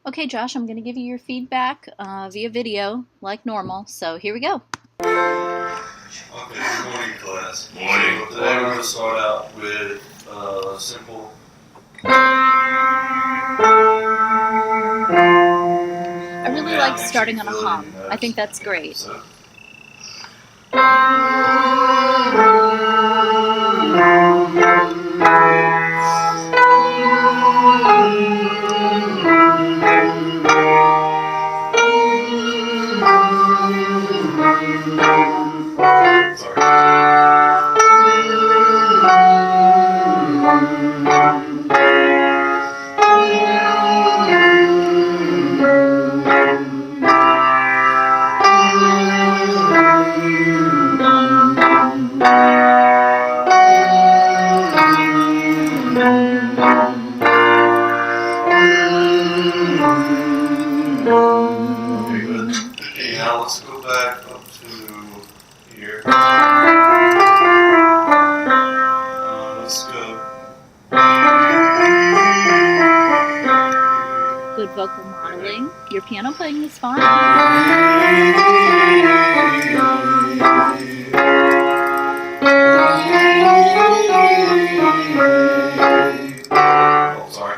Okay, Josh, I'm going to give you your feedback via video like normal. So here we go. Okay, good morning, class. Morning. So today we're going to start out with simple. I really like starting on a hum. I think that's great. So. Now let's go back up to here. Let's go. Good vocal modeling. Your piano playing is fine. Oh, sorry.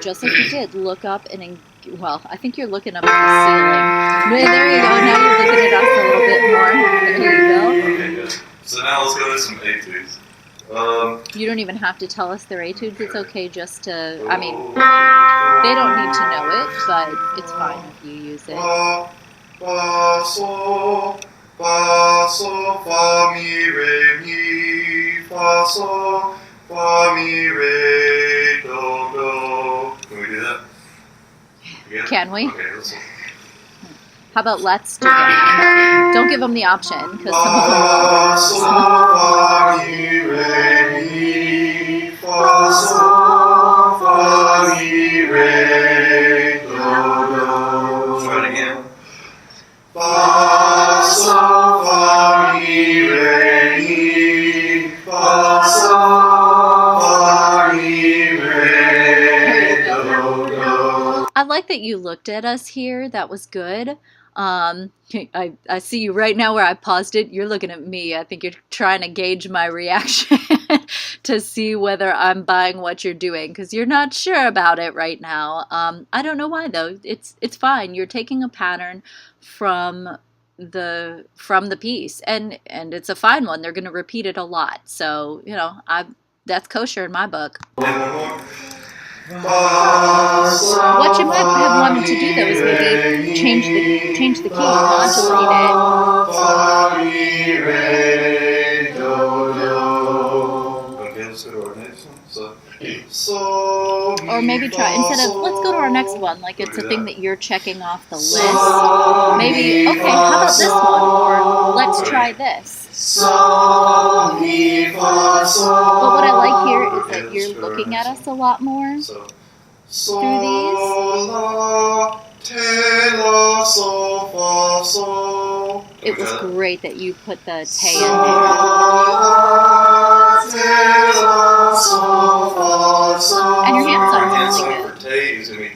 Just like you did, look up and, well, I think you're looking up at the ceiling. There you go, now you're looking at us a little bit more. There you go. Okay, good. So now let's go to some etudes. You don't even have to tell us they're etudes, it's okay just to, I mean, they don't need to know it, but it's fine if you use it. Fa, sol, fa, sol, fa, mi, re, mi, fa, sol, fa, mi, re, do, do. Can we do that? Again? Can we? Okay, let's see. How about let's do it? Don't give them the option, because some of them Fa, sol, fa, mi, re, mi, fa, sol, fa, mi, re, do, do. Try it again. Fa, sol, fa, mi, re, mi, fa, sol, fa, mi, re, do, do. I like that you looked at us here. That was good. I see you right now where I paused it. You're looking at me. I think you're trying to gauge my reaction to see whether I'm buying what you're doing, because you're not sure about it right now. I don't know why though. It's fine. You're taking a pattern from the piece, and it's a fine one. They're going to repeat it a lot. So, you know, that's kosher in my book. What you might have wanted to do though is maybe change the key, modulate it. Okay, let's go to our next one. So, or maybe try, instead of let's go to our next one, like it's a thing that you're checking off the list. Maybe, okay, how about this one? Or let's try this. But what I like here is that you're looking at us a lot more through these. It was great that you put the te in there. And your hand sounds really good.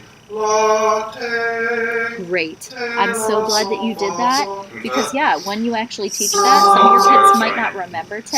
Great. I'm so glad that you did that, because yeah, when you actually teach that, some of your kids might not remember te.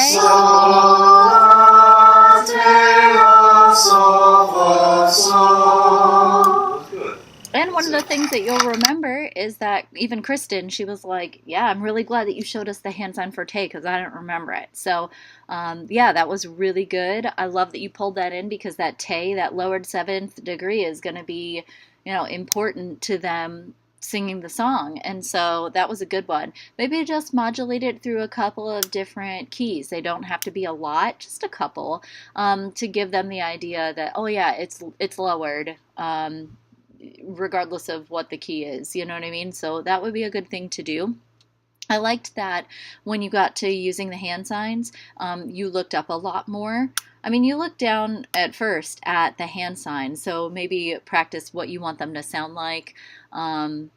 And one of the things that you'll remember is that even Kristen, she was like, yeah, I'm really glad that you showed us the hand sign for te, because I didn't remember it. So yeah, that was really good. I love that you pulled that in, because that te, that lowered 7th degree, is going to be, you know, important to them singing the song. And so that was a good one. Maybe just modulate it through a couple of different keys. They don't have to be a lot, just a couple, to give them the idea that, oh yeah, it's lowered, regardless of what the key is, you know what I mean? So that would be a good thing to do. I liked that when you got to using the hand signs, you looked up a lot more. I mean, you look down at first at the hand signs, so maybe practice what you want them to sound like. Um,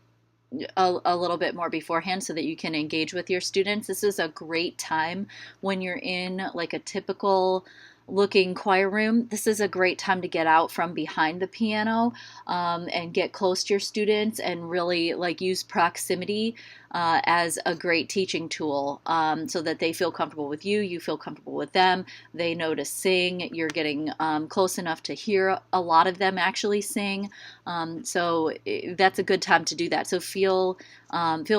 a little bit more beforehand so that you can engage with your students. This is a great time when you're in like a typical looking choir room. This is a great time to get out from behind the piano and get close to your students and really like use proximity as a great teaching tool so that they feel comfortable with you, you feel comfortable with them, they know to sing, you're getting close enough to hear a lot of them actually sing. That's a good time to do that. So feel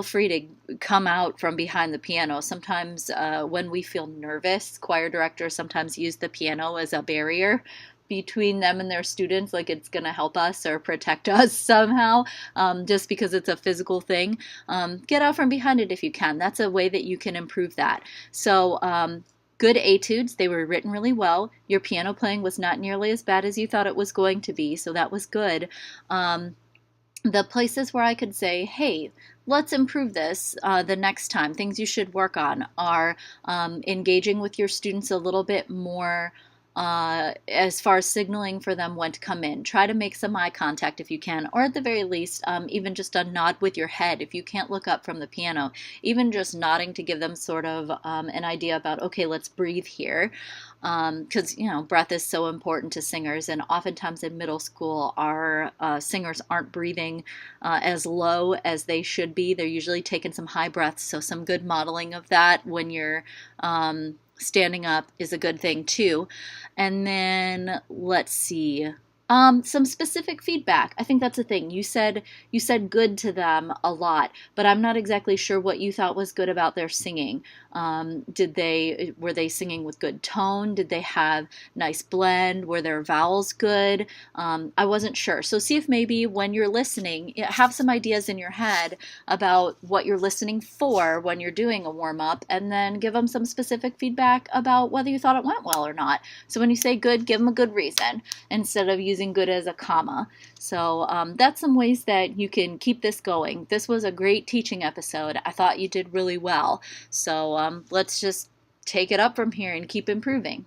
free to come out from behind the piano. Sometimes when we feel nervous, choir directors sometimes use the piano as a barrier between them and their students, like it's going to help us or protect us somehow, just because it's a physical thing. Get out from behind it if you can. That's a way that you can improve that. So good etudes. They were written really well. Your piano playing was not nearly as bad as you thought it was going to be, so that was good. The places where I could say, hey, let's improve this the next time, things you should work on are engaging with your students a little bit more as far as signaling for them when to come in. Try to make some eye contact if you can, or at the very least, even just a nod with your head. If you can't look up from the piano, even just nodding to give them sort of an idea about, okay, let's breathe here. Because breath is so important to singers, and oftentimes in middle school our singers aren't breathing as low as they should be. They're usually taking some high breaths, so some good modeling of that when you're standing up is a good thing too. And then let's see. Some specific feedback. I think that's a thing. You said good to them a lot, but I'm not exactly sure what you thought was good about their singing. Were they singing with good tone? Did they have nice blend? Were their vowels good? I wasn't sure. So see if maybe when you're listening, have some ideas in your head about what you're listening for when you're doing a warm up, and then give them some specific feedback about whether you thought it went well or not. So when you say good, give them a good reason instead of using good as a comma. So that's some ways that you can keep this going. This was a great teaching episode. I thought you did really well. So let's just take it up from here and keep improving.